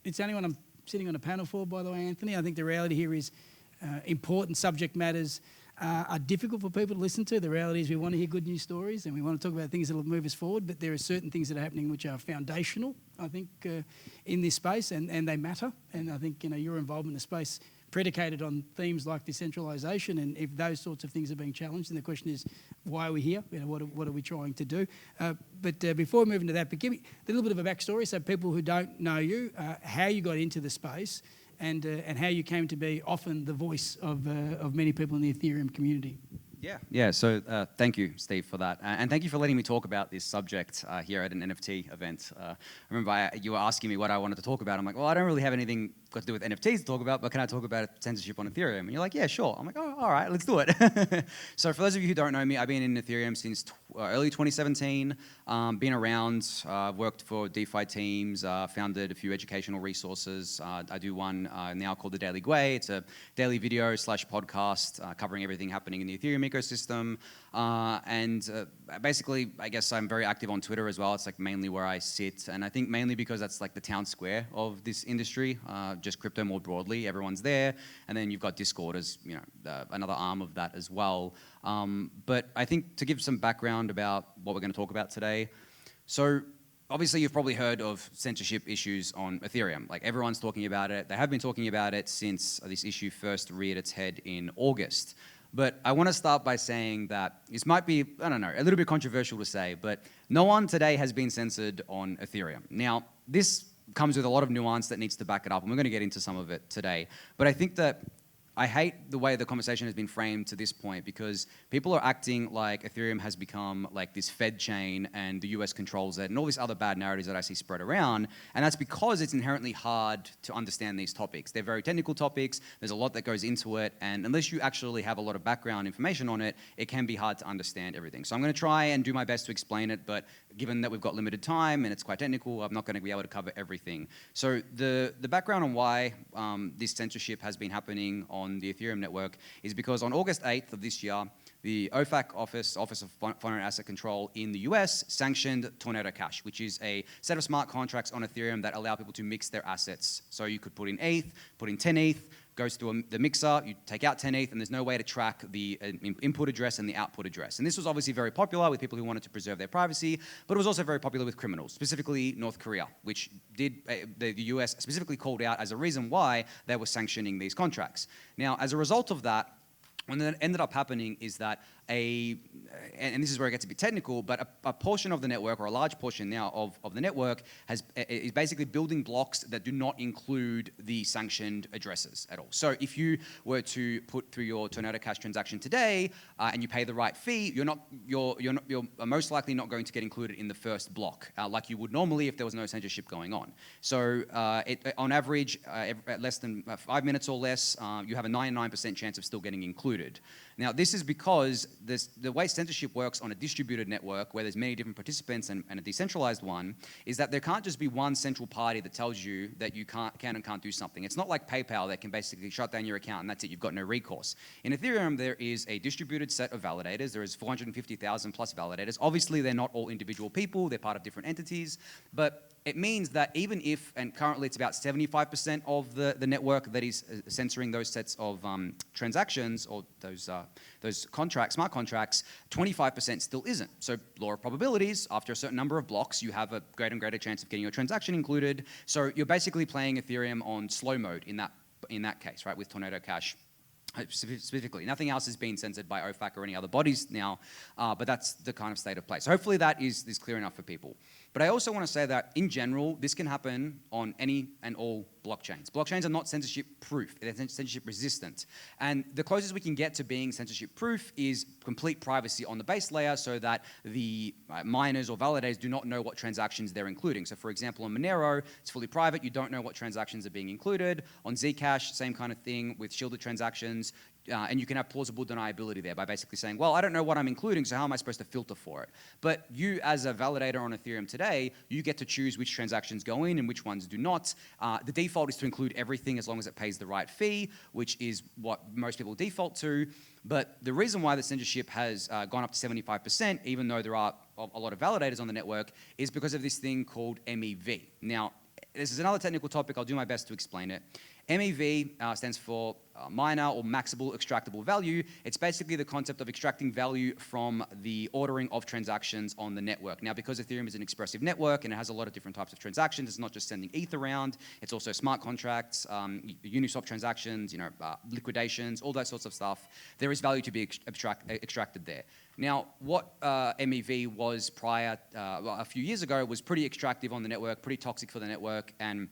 it's only one I'm sitting on a panel for, by the way, Anthony. I think the reality here is important subject matters are difficult for people to listen to. The reality is we want to hear good news stories and we want to talk about things that will move us forward, but there are certain things that are happening which are foundational, I think, in this space, and they matter. And I think, your involvement in the space predicated on themes like decentralisation, and if those sorts of things are being challenged, then the question is, why are we here? What are we trying to do? But before we move into that, but give me a little bit of a backstory, so people who don't know you, how you got into the space, and how you came to be often the voice of many people in the Ethereum community. Yeah. So thank you, Steve, for that. And thank you for letting me talk about this subject here at an NFT event. I remember you were asking me what I wanted to talk about. I'm like, well, I don't really have anything got to do with NFTs to talk about, but can I talk about censorship on Ethereum? And you're like, yeah, sure. I'm like, oh, all right, let's do it. So for those of you who don't know me, I've been in Ethereum since early 2017, been around, worked for DeFi teams, founded a few educational resources. I do one now called the Daily Gwei. It's a daily video / podcast covering everything happening in the Ethereum ecosystem. Basically, I guess I'm very active on Twitter as well. It's like mainly where I sit. And I think mainly because that's like the town square of this industry, just crypto more broadly. Everyone's there. And then you've got Discord as, another arm of that as well. But I think to give some background about what we're going to talk about today. So obviously you've probably heard of censorship issues on Ethereum. Like everyone's talking about it. They have been talking about it since this issue first reared its head in August. But I want to start by saying that this might be, I don't know, a little bit controversial to say, but no one today has been censored on Ethereum. Now, this comes with a lot of nuance that needs to back it up, and we're going to get into some of it today. But I think that I hate the way the conversation has been framed to this point because people are acting like Ethereum has become like this Fed chain and the US controls it and all these other bad narratives that I see spread around. And that's because it's inherently hard to understand these topics. They're very technical topics. There's a lot that goes into it. And unless you actually have a lot of background information on it, it can be hard to understand everything. So I'm going to try and do my best to explain it. But given that we've got limited time and it's quite technical, I'm not going to be able to cover everything. So the background on why this censorship has been happening on the Ethereum network is because on August 8th of this year, the OFAC Office of Foreign and Asset Control in the US sanctioned Tornado Cash, which is a set of smart contracts on Ethereum that allow people to mix their assets. So you could put in ETH, put in 10 ETH, goes through the mixer, you take out 10 ETH, and there's no way to track the input address and the output address. And this was obviously very popular with people who wanted to preserve their privacy, but it was also very popular with criminals, specifically North Korea, which the US specifically called out as a reason why they were sanctioning these contracts. Now, as a result of that, what ended up happening is that and this is where it gets a bit technical, but a portion of the network, or a large portion now of the network, is basically building blocks that do not include the sanctioned addresses at all. So if you were to put through your Tornado Cash transaction today and you pay the right fee, you're most likely not going to get included in the first block, like you would normally if there was no censorship going on. So on average, at less than 5 minutes or less, you have a 99% chance of still getting included. Now, this is because the way censorship works on a distributed network where there's many different participants and a decentralized one is that there can't just be one central party that tells you that you can and can't do something. It's not like PayPal that can basically shut down your account and that's it, you've got no recourse. In Ethereum, there is a distributed set of validators. There is 450,000 plus validators. Obviously, they're not all individual people. They're part of different entities. But it means that even if, and currently it's about 75% of the network that is censoring those sets of transactions or those contracts, smart contracts, 25% still isn't. So law of probabilities, after a certain number of blocks, you have a greater and greater chance of getting your transaction included. So you're basically playing Ethereum on slow mode in that case, right, with Tornado Cash. Specifically, nothing else is being censored by OFAC or any other bodies now, but that's the kind of state of play. So hopefully that is clear enough for people. But I also want to say that in general, this can happen on any and all blockchains. Blockchains are not censorship proof, they're censorship resistant. And the closest we can get to being censorship proof is complete privacy on the base layer so that the miners or validators do not know what transactions they're including. So for example, on Monero, it's fully private, you don't know what transactions are being included. On Zcash, same kind of thing with shielded transactions. And you can have plausible deniability there by basically saying, well, I don't know what I'm including, so how am I supposed to filter for it? But you, as a validator on Ethereum today, you get to choose which transactions go in and which ones do not. The default is to include everything as long as it pays the right fee, which is what most people default to. But the reason why the censorship has gone up to 75%, even though there are a lot of validators on the network, is because of this thing called MEV. Now, this is another technical topic. I'll do my best to explain it. MEV stands for minor or maximal extractable value. It's basically the concept of extracting value from the ordering of transactions on the network. Now, because Ethereum is an expressive network and it has a lot of different types of transactions, it's not just sending ETH around, it's also smart contracts, Uniswap transactions, liquidations, all that sorts of stuff. There is value to be extracted there. Now, what MEV was prior, a few years ago, was pretty extractive on the network, pretty toxic for the network, and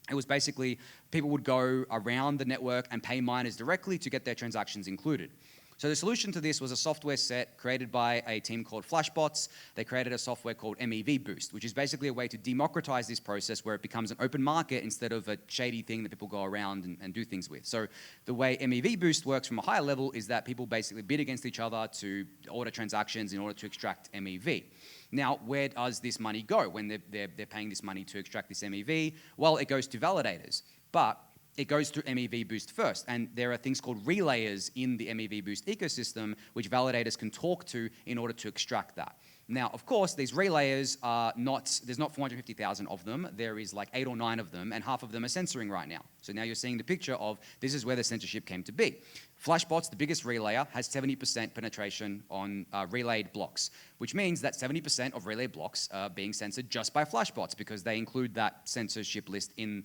it was basically people would go around the network and pay miners directly to get their transactions included. So the solution to this was a software set created by a team called Flashbots. They created a software called MEV Boost, which is basically a way to democratize this process where it becomes an open market instead of a shady thing that people go around and do things with. So the way MEV Boost works from a higher level is that people basically bid against each other to order transactions in order to extract MEV. Now, where does this money go when they're paying this money to extract this MEV? Well, it goes to validators, but it goes through MEV Boost first, and there are things called relayers in the MEV Boost ecosystem which validators can talk to in order to extract that. Now, of course, these relayers are there's not 450,000 of them, there is like 8 or 9 of them, and half of them are censoring right now. So now you're seeing the picture of this is where the censorship came to be. Flashbots, the biggest relayer, has 70% penetration on relayed blocks, which means that 70% of relayed blocks are being censored just by Flashbots because they include that censorship list in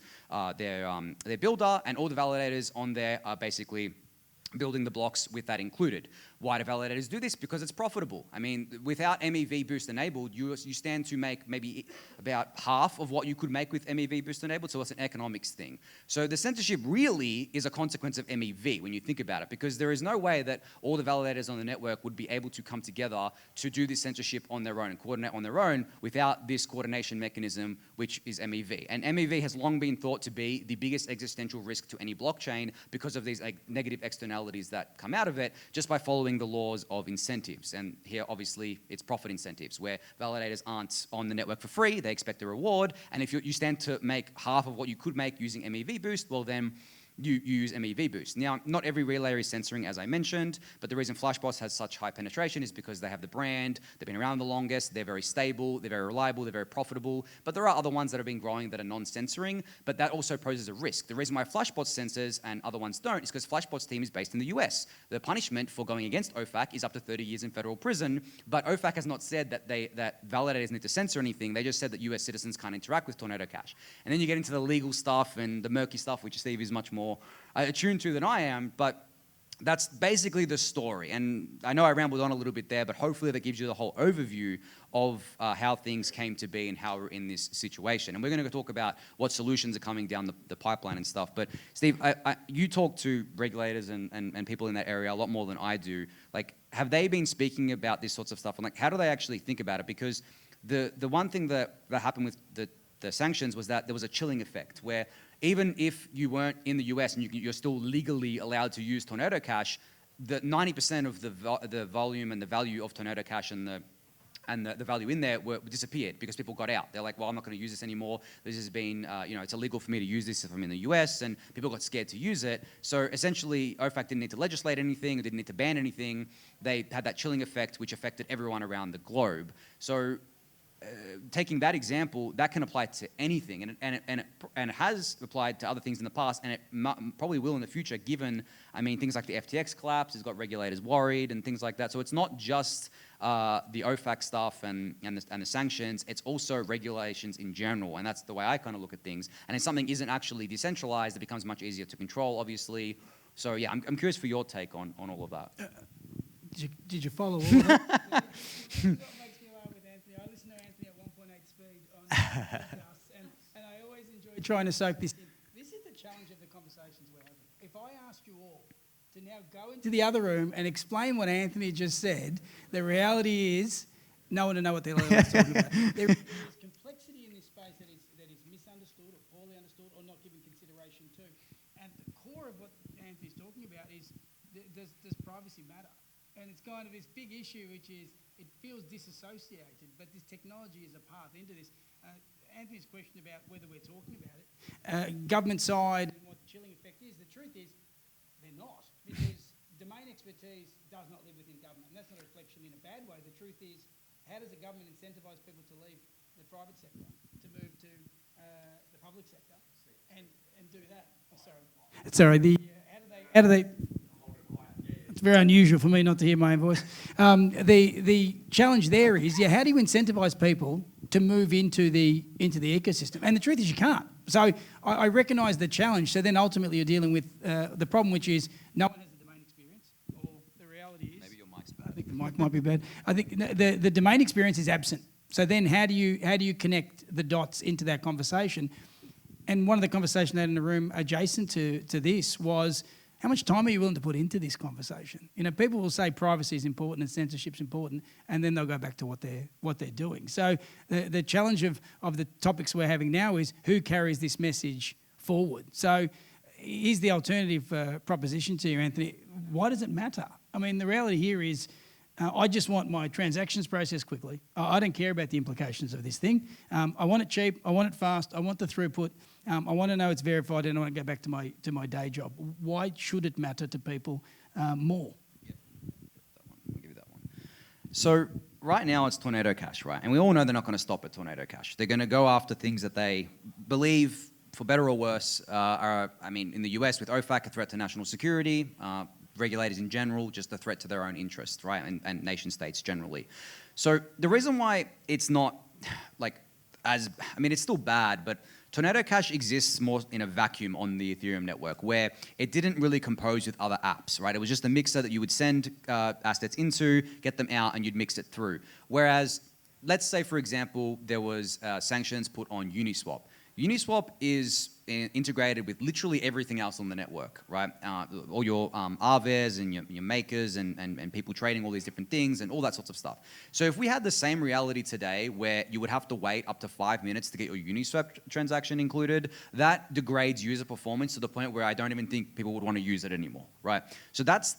their builder, and all the validators on there are basically building the blocks with that included. Why do validators do this? Because it's profitable. I mean, without MEV Boost enabled, you stand to make maybe about half of what you could make with MEV Boost enabled, so it's an economics thing. So the censorship really is a consequence of MEV when you think about it, because there is no way that all the validators on the network would be able to come together to do this censorship on their own and coordinate on their own without this coordination mechanism, which is MEV. And MEV has long been thought to be the biggest existential risk to any blockchain because of these negative externalities that come out of it just by following the laws of incentives. And here, obviously, it's profit incentives, where validators aren't on the network for free, they expect a reward, and if you stand to make half of what you could make using MEV Boost, well then, you use MEV Boost. Now, not every relayer is censoring, as I mentioned, but the reason Flashbots has such high penetration is because they have the brand, they've been around the longest, they're very stable, they're very reliable, they're very profitable, but there are other ones that have been growing that are non-censoring, but that also poses a risk. The reason why Flashbots censors and other ones don't is because Flashbots team is based in the US. The punishment for going against OFAC is up to 30 years in federal prison, but OFAC has not said that that validators need to censor anything, they just said that US citizens can't interact with Tornado Cash. And then you get into the legal stuff and the murky stuff, which Steve is much more attuned to than I am, but that's basically the story. And I know I rambled on a little bit there, but hopefully that gives you the whole overview of how things came to be and how we're in this situation. And we're going to talk about what solutions are coming down the pipeline and stuff. But Steve, you talk to regulators and people in that area a lot more than I do. Like, have they been speaking about this sorts of stuff? And like, how do they actually think about it? Because the one thing that happened with the sanctions was that there was a chilling effect where even if you weren't in the US and you're still legally allowed to use Tornado Cash, the 90% of the volume and the value of Tornado Cash and the value in there disappeared because people got out. They're like, well, I'm not going to use this anymore. This has been, it's illegal for me to use this if I'm in the US, and people got scared to use it. So essentially, OFAC didn't need to legislate anything, or didn't need to ban anything. They had that chilling effect, which affected everyone around the globe. So taking that example, that can apply to anything, and it has applied to other things in the past, and it probably will in the future, given, I mean, things like the FTX collapse has got regulators worried and things like that. So it's not just the OFAC stuff and the sanctions, it's also regulations in general, and that's the way I kind of look at things. And if something isn't actually decentralized, it becomes much easier to control, obviously. So yeah, I'm curious for your take on all of that. Did you follow all of that? And I always enjoy trying to soak this in. This is the challenge of the conversations we're having. If I ask you all to now go into the other room and explain what Anthony just said, the reality is no one will know what they're talking about. There is complexity in this space that is misunderstood or poorly understood or not given consideration to. And the core of what Anthony's talking about is, does privacy matter? And it's kind of this big issue, which is it feels disassociated, but this technology is a path into this. Anthony's question about whether we're talking about it, government side and what the chilling effect is, the truth is they're not, because domain expertise does not live within government. And that's not a reflection in a bad way. The truth is, how does the government incentivise people to leave the private sector, to move to the public sector and do that. Oh, sorry. How do they? It's very unusual for me not to hear my own voice. The challenge there is, how do you incentivise people to move into the ecosystem? And the truth is you can't. So I recognise the challenge. So then ultimately you're dealing with the problem, which is no one has the domain experience. Or the reality is, Maybe your mic's bad. I think the mic might be bad. I think the domain experience is absent. So then how do you connect the dots into that conversation? And one of the conversations I had in the room adjacent to this was, how much time are you willing to put into this conversation? People will say privacy is important and censorship's important, and then they'll go back to what they're doing. So the challenge of the topics we're having now is who carries this message forward. So here's the alternative proposition to you, Anthony. Why does it matter? I mean, the reality here is I just want my transactions processed quickly. I don't care about the implications of this thing. I want it cheap. I want it fast. I want the throughput. I want to know it's verified, and I want to go back to my day job. Why should it matter to people more? Yeah, I'll give you that one. So right now it's Tornado Cash, right? And we all know they're not going to stop at Tornado Cash. They're going to go after things that they believe, for better or worse, are, in the US with OFAC, a threat to national security, regulators in general, just a threat to their own interests, right? And nation states generally. So the reason why it's not it's still bad, but Tornado Cash exists more in a vacuum on the Ethereum network where it didn't really compose with other apps, right? It was just a mixer that you would send assets into, get them out, and you'd mix it through. Whereas, let's say, for example, there was sanctions put on Uniswap. Uniswap is integrated with literally everything else on the network, right? All your RVers and your makers and people trading all these different things and all that sorts of stuff. So if we had the same reality today where you would have to wait up to 5 minutes to get your Uniswap transaction included, that degrades user performance to the point where I don't even think people would want to use it anymore, right? So that's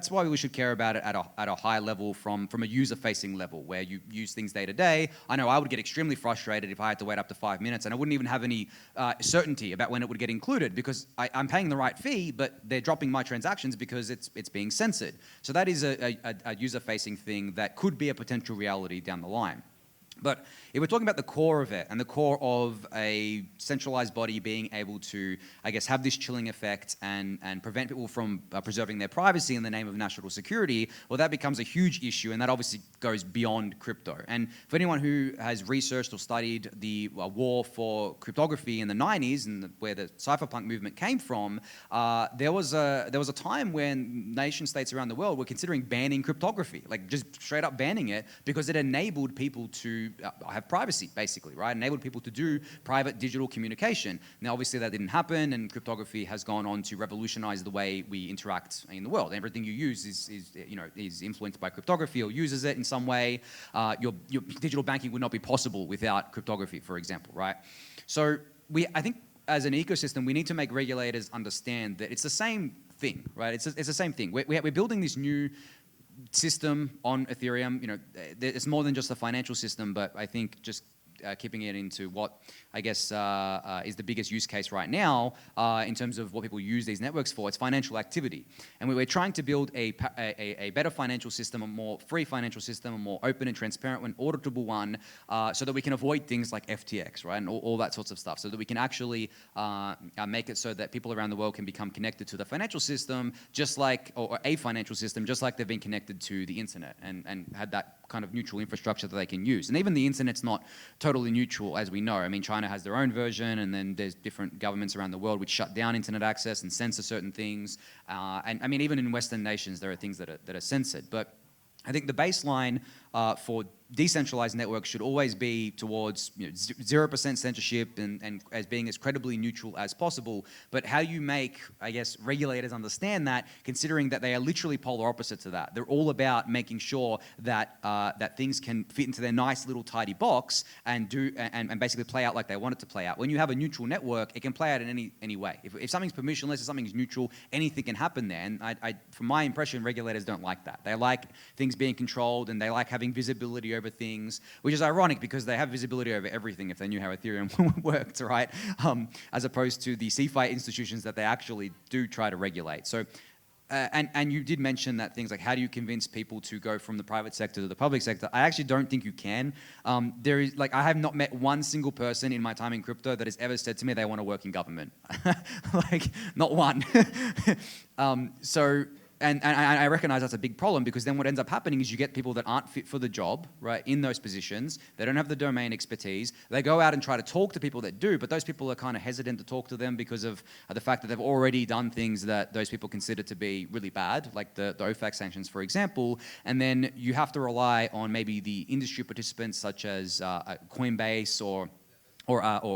why we should care about it at a high level from a user-facing level where you use things day to day. I know I would get extremely frustrated if I had to wait up to 5 minutes and I wouldn't even have any certainty about when it would get included because I'm paying the right fee, but they're dropping my transactions because it's being censored. So that is a user-facing thing that could be a potential reality down the line. But if we're talking about the core of it and the core of a centralized body being able to, I guess, have this chilling effect and prevent people from preserving their privacy in the name of national security, well, that becomes a huge issue, and that obviously goes beyond crypto. And for anyone who has researched or studied the war for cryptography in the 90s and where the cypherpunk movement came from, there was a time when nation states around the world were considering banning cryptography, like just straight up banning it because it enabled people to have privacy, basically, right? Enabled people to do private digital communication. Now, obviously, that didn't happen, and cryptography has gone on to revolutionize the way we interact in the world. Everything you use is influenced by cryptography or uses it in some way. Your digital banking would not be possible without cryptography, for example, right? So I think as an ecosystem, we need to make regulators understand that it's the same thing, right? It's the same thing. We're building this new system on Ethereum. It's more than just a financial system, but I think just keeping it into what I guess is the biggest use case right now in terms of what people use these networks for. It's financial activity. And we're trying to build a better financial system, a more free financial system, a more open and transparent and auditable one so that we can avoid things like FTX, right? And all that sorts of stuff, so that we can actually make it so that people around the world can become connected to the financial system or a financial system just like they've been connected to the internet and had that kind of neutral infrastructure that they can use. And even the internet's not totally neutral, as we know. I mean, China has their own version, and then there's different governments around the world which shut down internet access and censor certain things. And I mean, even in Western nations, there are things that are censored. But I think the baseline for decentralized networks should always be towards 0% censorship and as being as credibly neutral as possible. But how you make, I guess, regulators understand that, considering that they are literally polar opposite to that. They're all about making sure that that things can fit into their nice little tidy box and basically play out like they want it to play out. When you have a neutral network, it can play out in any way. If something's permissionless, if something's neutral, anything can happen there. And from my impression, regulators don't like that. They like things being controlled, and they like having visibility over things, which is ironic because they have visibility over everything if they knew how Ethereum worked, right? As opposed to the CeFi institutions that they actually do try to regulate. So and you did mention that things like how do you convince people to go from the private sector to the public sector? I actually don't think you can. There is I have not met one single person in my time in crypto that has ever said to me they want to work in government. Not one. And I recognize that's a big problem, because then what ends up happening is you get people that aren't fit for the job, right, in those positions. They don't have the domain expertise. They go out and try to talk to people that do, but those people are kind of hesitant to talk to them because of the fact that they've already done things that those people consider to be really bad, like the OFAC sanctions, for example. And then you have to rely on maybe the industry participants such as Coinbase or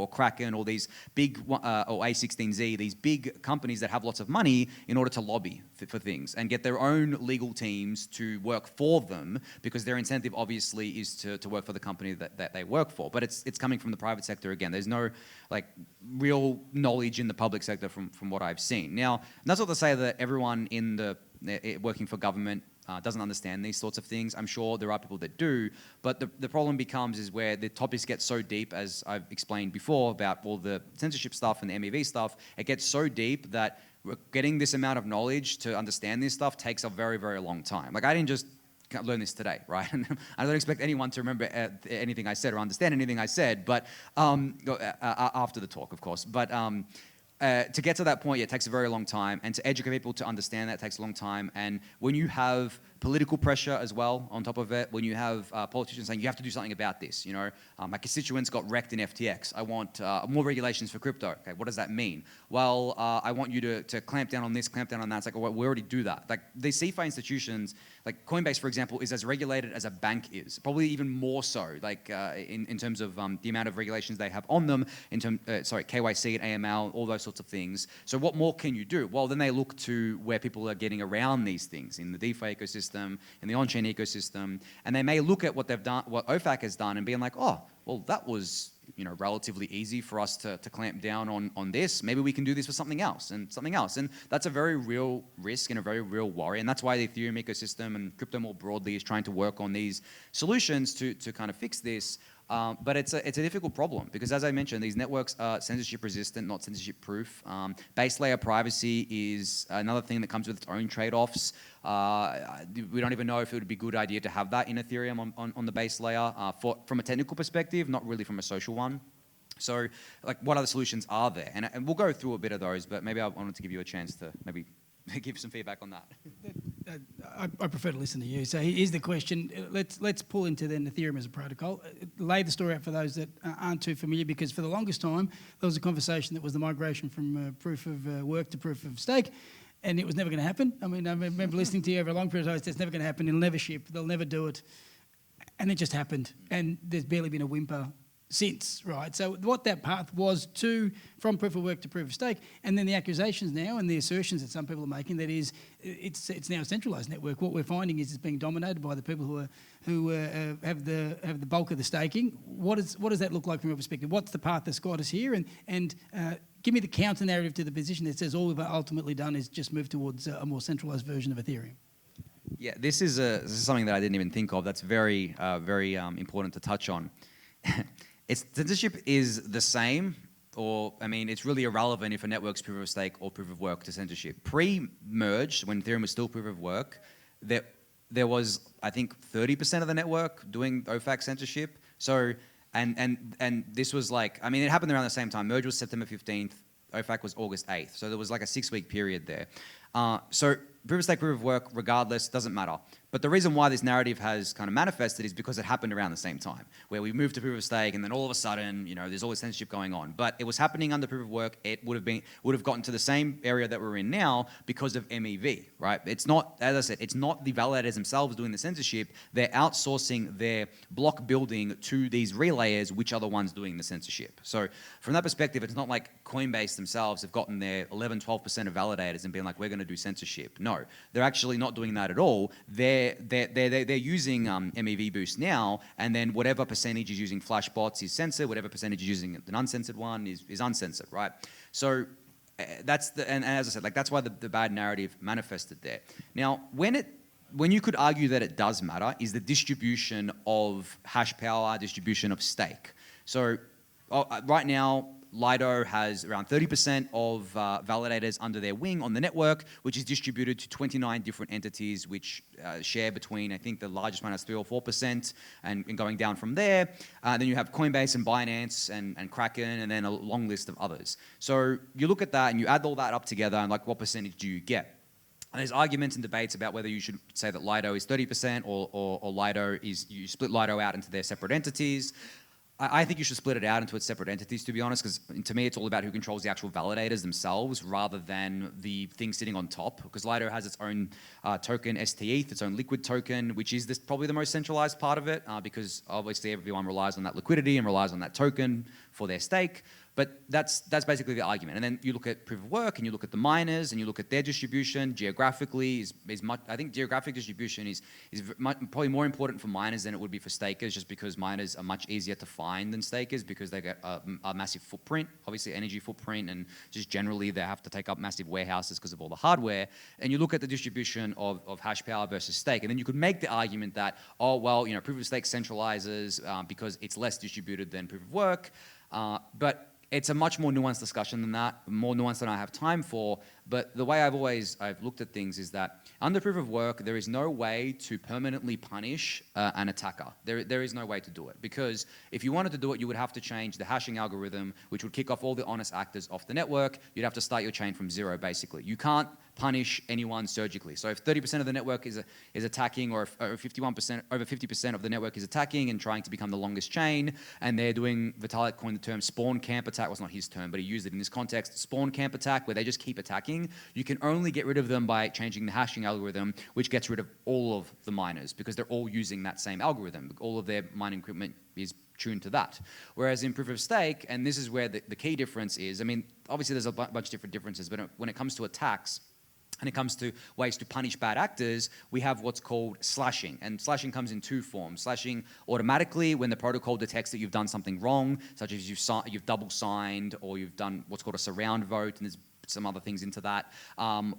Kraken, or these big, or A16Z, these big companies that have lots of money in order to lobby for things and get their own legal teams to work for them, because their incentive obviously is to work for the company that they work for. But it's coming from the private sector again. There's no real knowledge in the public sector from what I've seen. Now, that's not to say that everyone in the working for government doesn't understand these sorts of things. I'm sure there are people that do, but the problem becomes is where the topics get so deep, as I've explained before about all the censorship stuff and the MEV stuff. It gets so deep that getting this amount of knowledge to understand this stuff takes a very, very long time. I didn't just learn this today, right? And I don't expect anyone to remember anything I said or understand anything I said, but after the talk, of course. But to get to that point, it takes a very long time, and to educate people to understand that takes a long time. And when you have political pressure as well on top of it, when you have politicians saying you have to do something about this, my constituents got wrecked in FTX. I want more regulations for crypto. Okay, what does that mean? Well, I want you to clamp down on this, clamp down on that. It's well, we already do that. These CeFi institutions, like Coinbase, for example, is as regulated as a bank is, probably even more so. In terms of the amount of regulations they have on them, KYC and AML, all those sorts of things. So what more can you do? Well, then they look to where people are getting around these things in the DeFi ecosystem, in the on-chain ecosystem, and they may look at what they've done, what OFAC has done, and being like, oh, well, that was relatively easy for us to clamp down on this. Maybe we can do this for something else and something else. And that's a very real risk and a very real worry. And that's why the Ethereum ecosystem and crypto more broadly is trying to work on these solutions to kind of fix this. But it's a difficult problem, because, as I mentioned, these networks are censorship resistant, not censorship proof. Base layer privacy is another thing that comes with its own trade-offs. We don't even know if it would be a good idea to have that in Ethereum on the base layer from a technical perspective, not really from a social one. So, what other solutions are there? And we'll go through a bit of those, but maybe I wanted to give you a chance to maybe give some feedback on that. I prefer to listen to you. So here's the question. Let's pull into then Ethereum as a protocol. Lay the story out for those that aren't too familiar, because for the longest time, there was a conversation that was the migration from proof of work to proof of stake, and it was never going to happen. I mean, I remember listening to you over a long period of time. It's never going to happen. It'll never ship. They'll never do it. And it just happened. And there's barely been a whimper since, right? So what that path was from proof of work to proof of stake, and then the accusations now and the assertions that some people are making that is it's now a centralised network. What we're finding is it's being dominated by the people who have the bulk of the staking. What does that look like from your perspective? What's the path that's got us here? And give me the counter narrative to the position that says all we've ultimately done is just move towards a more centralised version of Ethereum. Yeah, this is something that I didn't even think of. That's very important to touch on. Censorship is the same, it's really irrelevant if a network's proof of stake or proof of work to censorship. Pre-merge, when Ethereum was still proof of work, there was, I think, 30% of the network doing OFAC censorship. So, and this was it happened around the same time. Merge was September 15th, OFAC was August 8th. So there was a 6-week period there. So proof of stake, proof of work, regardless, doesn't matter. But the reason why this narrative has kind of manifested is because it happened around the same time, where we moved to proof of stake, and then all of a sudden, there's all this censorship going on. But it was happening under proof of work. It would have gotten to the same area that we're in now because of MEV, right? It's not, as I said, it's not the validators themselves doing the censorship. They're outsourcing their block building to these relayers, which are the ones doing the censorship. So from that perspective, it's not like Coinbase themselves have gotten their 11, 12% of validators and been like, we're going to do censorship. No, they're actually not doing that at all. They're using MEV boost now, and then whatever percentage is using flash bots is censored, whatever percentage is using an uncensored one is uncensored, right? So that's and as I said, that's why the bad narrative manifested there. Now, when you could argue that it does matter is the distribution of hash power, distribution of stake. So right now, Lido has around 30% of validators under their wing on the network, which is distributed to 29 different entities, which share between, I think the largest one has 3 or 4%, and going down from there. Then you have Coinbase and Binance and Kraken, and then a long list of others. So you look at that and you add all that up together, and like, what percentage do you get? And there's arguments and debates about whether you should say that Lido is 30% or Lido is, you split Lido out into their separate entities. I think you should split it out into its separate entities, to be honest, because to me it's all about who controls the actual validators themselves rather than the thing sitting on top. Because Lido has its own token, STETH, its own liquid token, which is probably the most centralized part of it, because obviously everyone relies on that liquidity and relies on that token for their stake. But that's basically the argument. And then you look at proof of work and you look at the miners and you look at their distribution geographically is much, I think geographic distribution is probably more important for miners than it would be for stakers, just because miners are much easier to find than stakers because they get a massive footprint, obviously energy footprint, and just generally they have to take up massive warehouses because of all the hardware. And you look at the distribution of hash power versus stake, and then you could make the argument that, oh, well, proof of stake centralizes because it's less distributed than proof of work. But it's a much more nuanced discussion than that, more nuanced than I have time for. But the way I've looked at things is that under proof of work, there is no way to permanently punish an attacker. There is no way to do it, because if you wanted to do it, you would have to change the hashing algorithm, which would kick off all the honest actors off the network. You'd have to start your chain from zero, basically. You can't punish anyone surgically. So if 30% of the network is attacking, or if over 50% of the network is attacking and trying to become the longest chain, and they're doing, Vitalik coined the term spawn camp attack, well, it's not his term, but he used it in this context, spawn camp attack, where they just keep attacking, you can only get rid of them by changing the hashing algorithm, which gets rid of all of the miners, because they're all using that same algorithm. All of their mining equipment is tuned to that. Whereas in proof of stake, and this is where the key difference is, I mean, obviously there's a bunch of different differences, but when it comes to attacks, and it comes to ways to punish bad actors, we have what's called slashing. And slashing comes in two forms. Slashing automatically when the protocol detects that you've done something wrong, such as you've double signed, or you've done what's called a surround vote, and there's some other things into that.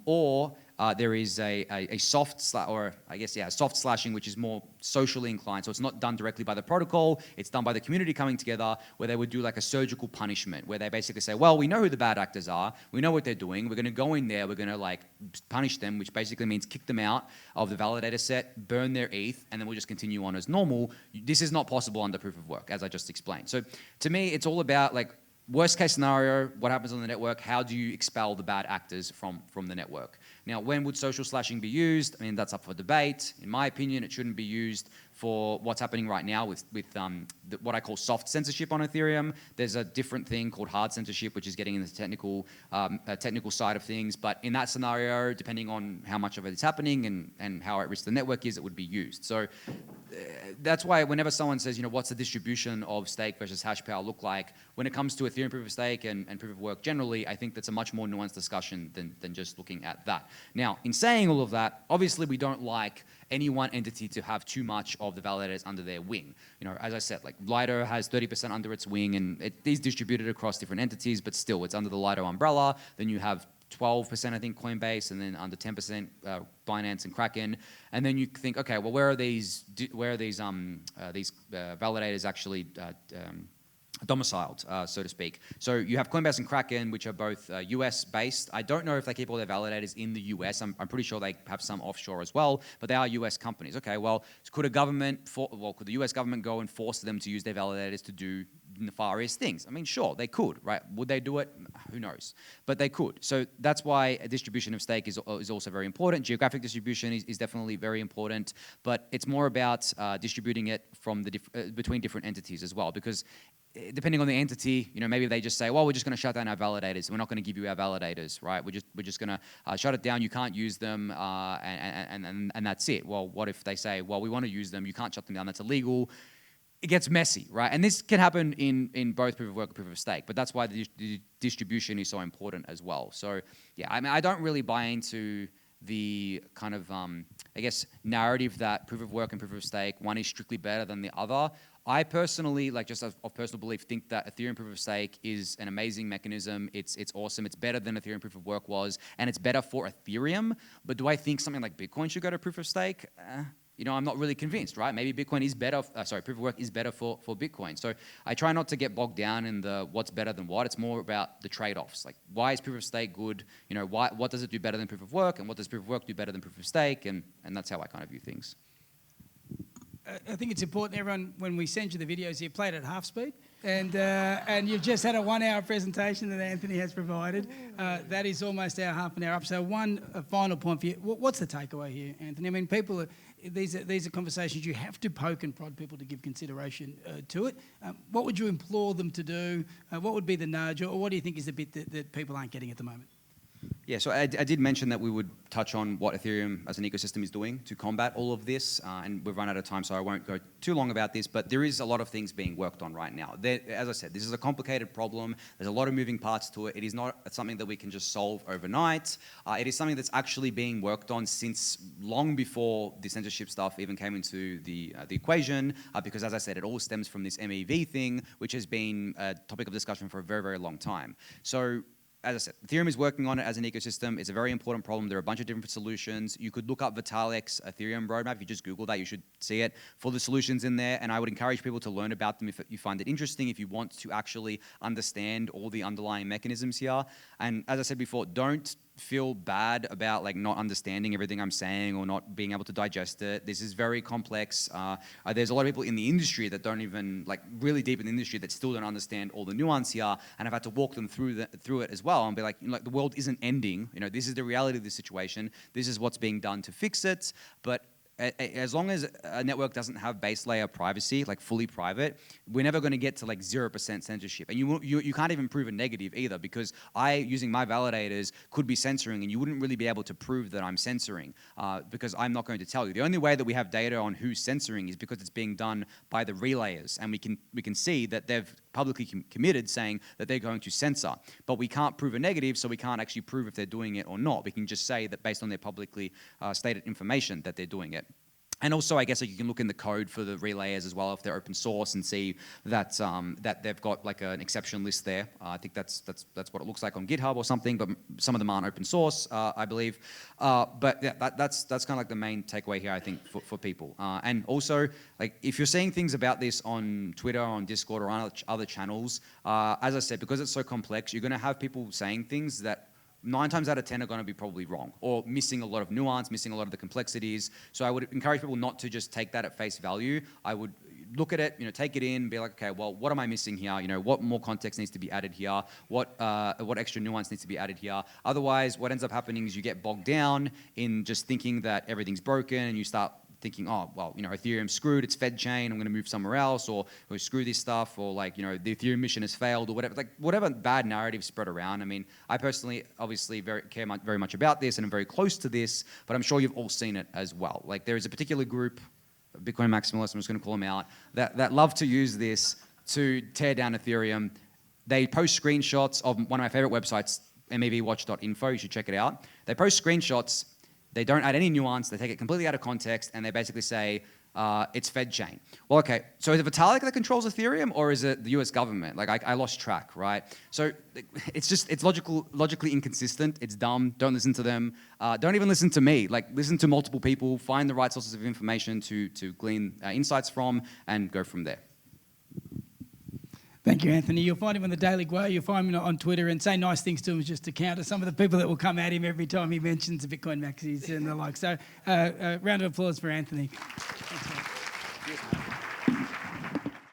Or there is a soft slashing, which is more socially inclined. So it's not done directly by the protocol, it's done by the community coming together, where they would do like a surgical punishment, where they basically say, well, we know who the bad actors are, we know what they're doing, we're gonna go in there, we're gonna like punish them, which basically means kick them out of the validator set, burn their ETH, and then we'll just continue on as normal. This is not possible under proof of work, as I just explained. So to me, it's all about like, worst case scenario, what happens on the network? How do you expel the bad actors from the network? Now, when would social slashing be used? I mean, that's up for debate. In my opinion, it shouldn't be used for what's happening right now with what I call soft censorship on Ethereum. There's a different thing called hard censorship, which is getting into the technical side of things. But in that scenario, depending on how much of it is happening and how at risk the network is, it would be used. So that's why whenever someone says, what's the distribution of stake versus hash power look like, when it comes to Ethereum proof of stake and proof of work generally, I think that's a much more nuanced discussion than just looking at that. Now, in saying all of that, obviously we don't like any one entity to have too much of the validators under their wing. As I said, like Lido has 30% under its wing, and it is distributed across different entities, but still it's under the Lido umbrella. Then you have 12%, I think, Coinbase, and then under 10% Binance and Kraken. And then you think, okay, well, where are these validators actually domiciled, so to speak? So you have Coinbase and Kraken, which are both US based. I don't know if they keep all their validators in the US. I'm pretty sure they have some offshore as well, but they are US companies. Okay, well, could the US government go and force them to use their validators to do nefarious things? I mean, sure, they could, right? Would they do it? Who knows? But they could. So that's why a distribution of stake is also very important. Geographic distribution is definitely very important, but it's more about distributing it from between different entities as well, because depending on the entity, maybe they just say, well, we're just going to shut down our validators. We're not going to give you our validators, right? We're just going to shut it down. You can't use them, and that's it. Well, what if they say, well, we want to use them. You can't shut them down. That's illegal. It gets messy, right? And this can happen in both proof of work and proof of stake, but that's why the distribution is so important as well. So yeah, I mean, I don't really buy into the kind of, narrative that proof of work and proof of stake, one is strictly better than the other. I personally, just of personal belief, think that Ethereum proof of stake is an amazing mechanism. It's awesome. It's better than Ethereum proof of work was, and it's better for Ethereum. But do I think something like Bitcoin should go to proof of stake? I'm not really convinced, right? Maybe Bitcoin is better, proof of work is better for Bitcoin. So I try not to get bogged down in the what's better than what. It's more about the trade-offs. Like, why is proof of stake good? What does it do better than proof of work? And what does proof of work do better than proof of stake? And that's how I kind of view things. I think it's important, everyone, when we send you the videos, you played at half speed. And you've just had a 1 hour presentation that Anthony has provided. That is almost our half an hour up. So a final point for you. What's the takeaway here, Anthony? I mean, these are conversations you have to poke and prod people to give consideration to it. What would you implore them to do? What would be the nudge? Or what do you think is the bit that people aren't getting at the moment? Yeah, so I did mention that we would touch on what Ethereum as an ecosystem is doing to combat all of this, and we've run out of time, so I won't go too long about this, but there is a lot of things being worked on right now. As I said, this is a complicated problem. There's a lot of moving parts to it. It is not something that we can just solve overnight. It is something that's actually being worked on since long before the censorship stuff even came into the equation, because as I said, it all stems from this MEV thing, which has been a topic of discussion for a very, very long time. So, as I said, Ethereum is working on it as an ecosystem. It's a very important problem. There are a bunch of different solutions. You could look up Vitalik's Ethereum roadmap. If you just Google that, you should see it, full of solutions in there. And I would encourage people to learn about them if you find it interesting, if you want to actually understand all the underlying mechanisms here. And as I said before, don't feel bad about not understanding everything I'm saying or not being able to digest it. This is very complex. There's a lot of people in the industry that don't even, really deep in the industry, that still don't understand all the nuance here, and I've had to walk them through it as well and be like, the world isn't ending. This is the reality of the situation. This is what's being done to fix it. But as long as a network doesn't have base layer privacy, fully private, we're never going to get to 0% censorship. And you can't even prove a negative either, because using my validators, could be censoring, and you wouldn't really be able to prove that I'm censoring, because I'm not going to tell you. The only way that we have data on who's censoring is because it's being done by the relayers, and we can see that they've publicly committed saying that they're going to censor. But we can't prove a negative, so we can't actually prove if they're doing it or not. We can just say that based on their publicly stated information that they're doing it. And also, I guess you can look in the code for the relayers as well if they're open source and see that that they've got an exception list there. I think that's what it looks like on GitHub or something, but some of them aren't open source, I believe. But yeah, that's kind of the main takeaway here, I think, for people. And also, if you're seeing things about this on Twitter, on Discord, or on other channels, as I said, because it's so complex, you're going to have people saying things that 9 times out of 10 are going to be probably wrong, or missing a lot of nuance, missing a lot of the complexities. So I would encourage people not to just take that at face value. I would look at it, take it in, be like, okay, well, what am I missing here? What more context needs to be added here? What extra nuance needs to be added here? Otherwise, what ends up happening is you get bogged down in just thinking that everything's broken, and you start thinking, oh, well, Ethereum's screwed, it's Fed chain, I'm going to move somewhere else, or screw this stuff, or the Ethereum mission has failed, or whatever. Whatever bad narrative spread around. I mean, I personally, obviously, care very much about this, and I'm very close to this, but I'm sure you've all seen it as well. There is a particular group, Bitcoin maximalists, I'm just going to call them out, that love to use this to tear down Ethereum. They post screenshots of one of my favorite websites, mevwatch.info, you should check it out. They post screenshots. They don't add any nuance. They take it completely out of context, and they basically say it's Fed chain. Well, okay, so is it Vitalik that controls Ethereum, or is it the US government? I lost track, right? So it's logically inconsistent. It's dumb. Don't listen to them. Don't even listen to me. Listen to multiple people. Find the right sources of information to glean insights from, and go from there. Thank you, Anthony. You'll find him on the Daily Gwei. You'll find him on Twitter, and say nice things to him just to counter some of the people that will come at him every time he mentions the Bitcoin maxis and the like. So round of applause for Anthony. Thanks,